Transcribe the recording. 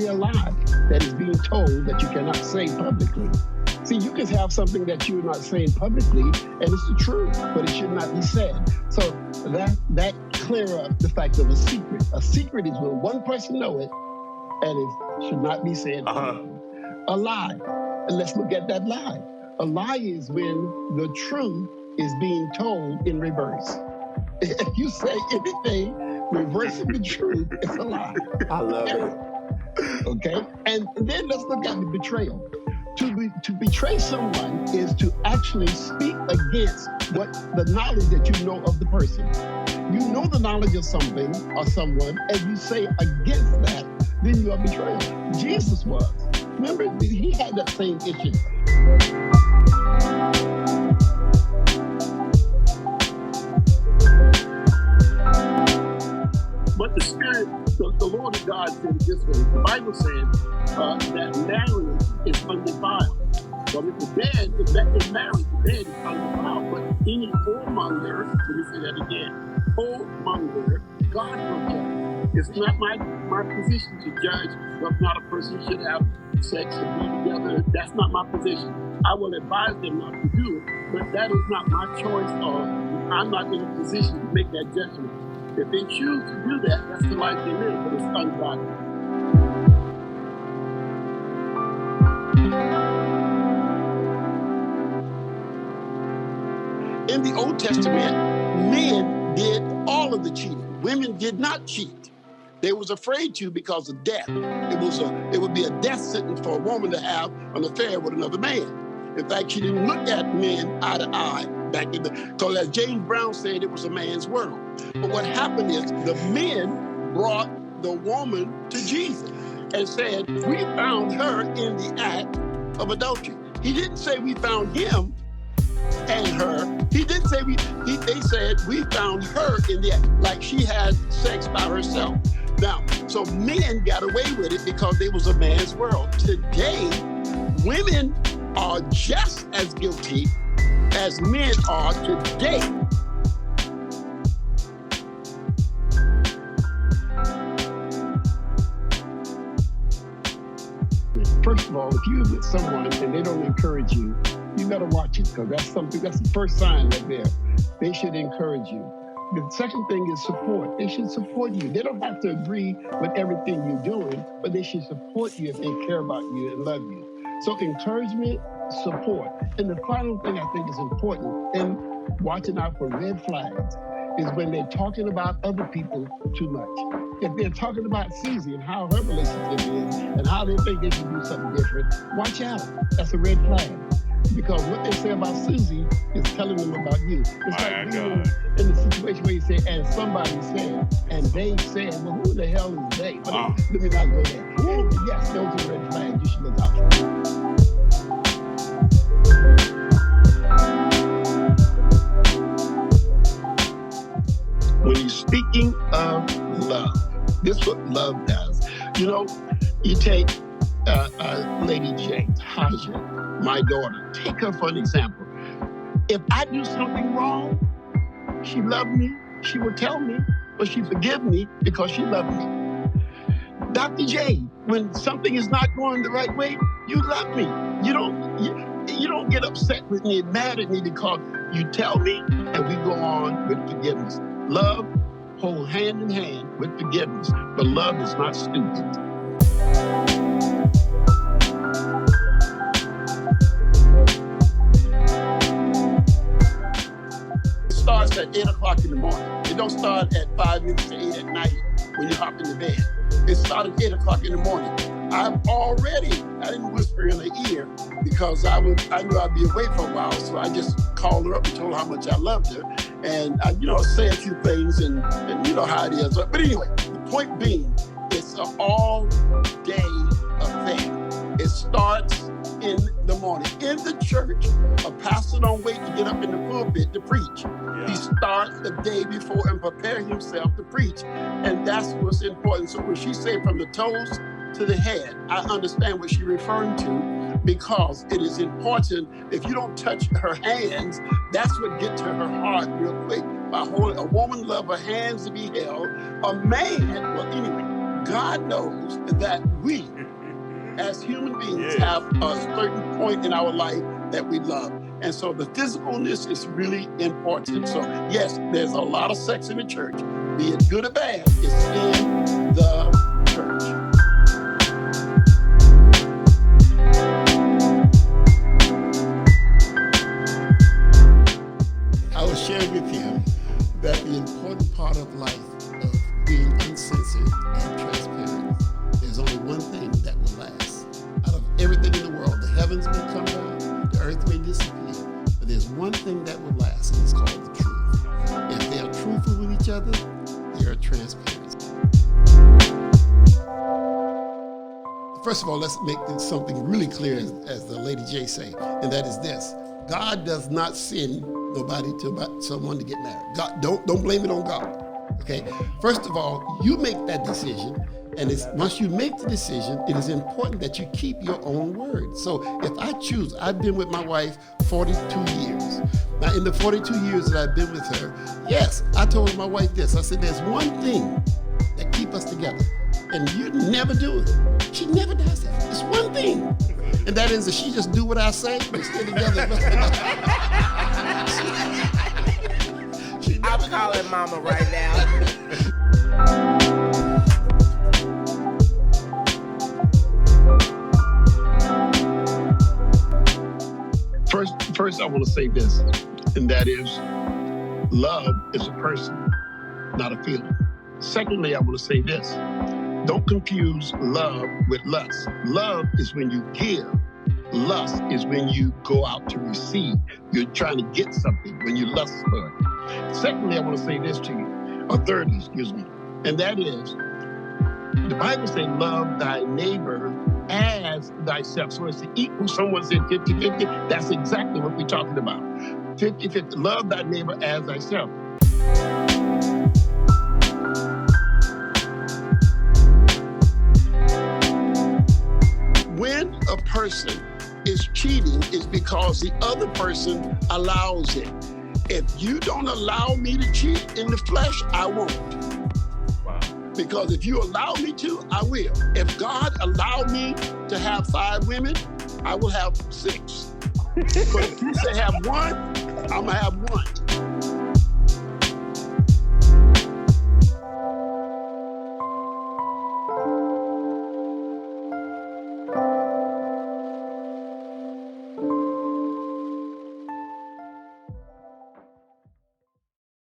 a lie that is being told that you cannot say publicly. See, you can have something that you're not saying publicly, and it's the truth, but it should not be said. So that clear up the fact of a secret. A secret is when one person knows it, and it should not be said. A lie. And let's look at that lie. A lie is when the truth is being told in reverse. If you say anything reversing the truth, it's a lie. I love it. Okay? And then let's look at the betrayal. To betray someone is to actually speak against what the knowledge that you know of the person. You know the knowledge of something or someone, and you say against that, then you are betrayal. Jesus was. Remember, he had that same issue. But the Spirit, the Lord of God said it this way. The Bible says that marriage is undefiled. So if the bed is married, the bed is undefiled. But any whoremonger, let me say that again, whoremonger, God will judge. It's not my position to judge whether or not a person should have sex and be together. That's not my position. I will advise them not to do it, but that is not my choice, or I'm not in a position to make that judgment. If they choose to do that, that's the life they live, but it's ungodly. In the Old Testament, men did all of the cheating. Women did not cheat. They was afraid to because of death. It would be a death sentence for a woman to have an affair with another man. In fact, she didn't look at men eye to eye back in because as James Brown said, it was a man's world. But what happened is the men brought the woman to Jesus and said, we found her in the act of adultery. He didn't say we found him and her. He didn't say they said we found her in the act, like she had sex by herself. Now, so men got away with it because it was a man's world. Today, women are just as guilty as men are today. First of all, if you're with someone and they don't encourage you, you better watch it, because that's the first sign right there. They should encourage you. The second thing is support. They should support you. They don't have to agree with everything you're doing, but they should support you if they care about you and love you. So encouragement, support. And the final thing I think is important in watching out for red flags is when they're talking about other people too much. If they're talking about Susie and how her relationship is and how they think they can do something different, watch out. That's a red flag. Because what they say about Susie is telling them about you. It's like being in the situation where you say, and somebody said, and they said, well, who the hell is they? But let me not go there. Yes, those are red flags you should look out for. When you're speaking of love, this is what love does. You know, you take Lady J, Haja, my daughter, take her for an example. If I do something wrong, she loved me, she will tell me, but she forgive me because she loved me. Dr.J, when something is not going the right way, you love me. You don't get upset with me and mad at me because you tell me and we go on with forgiveness. Love hold hand in hand with forgiveness, but love is not stupid. It starts at 8 o'clock in the morning. It don't start at 5 minutes to 8 at night when you hop in the bed. It started at 8 o'clock in the morning. I didn't whisper in her ear because I knew I'd be away for a while, so I just called her up and told her how much I loved her. And I say a few things, and you know how it is. But anyway, the point being, it's an all-day affair. It starts in the morning. In the church, a pastor don't wait to get up in the pulpit to preach. Yeah. He starts the day before and prepare himself to preach. And that's what's important. So when she said from the toes to the head, I understand what she's referring to, because it is important. If you don't touch her hands, that's what gets to her heart real quick. By holding, a woman loves her hands to be held. A man, well, anyway, God knows that we, as human beings, have a certain point in our life that we love. And so the physicalness is really important. So yes, there's a lot of sex in the church. Be it good or bad, it's in the church. I was sharing with him that the important part of life of being uncensored and transparent, there's only one thing that will last. Out of everything in the world, the heavens may come down, the earth may disappear, but there's one thing that will last, and it's called the truth. If they are truthful with each other, they are transparent. First of all, let's make something really clear, as the Lady J say, and that is this. God does not send nobody to someone to get married. God, don't blame it on God. Okay. First of all, you make that decision, and once you make the decision, it is important that you keep your own word. So if I choose, I've been with my wife 42 years. Now, in the 42 years that I've been with her, yes, I told my wife this. I said, there's one thing that keep us together, and you never do it. She never does it. It's one thing, and that is that she just do what I say. We stay together. I'm calling Mama right now. First, I want to say this, and that is, love is a person, not a feeling. Secondly, I want to say this. Don't confuse love with lust. Love is when you give. Lust is when you go out to receive. You're trying to get something when you lust for it. Secondly, I want to say this to you, or thirdly, excuse me, and that is, the Bible says, love thy neighbor as thyself. So it's equal. Someone said 50-50. That's exactly what we're talking about. 50-50. Love thy neighbor as thyself. When a person is cheating, it's because the other person allows it. If you don't allow me to cheat in the flesh, I won't. Wow. Because if you allow me to, I will. If God allowed me to have 5 women, I will have 6. But if you say have one, I'm gonna have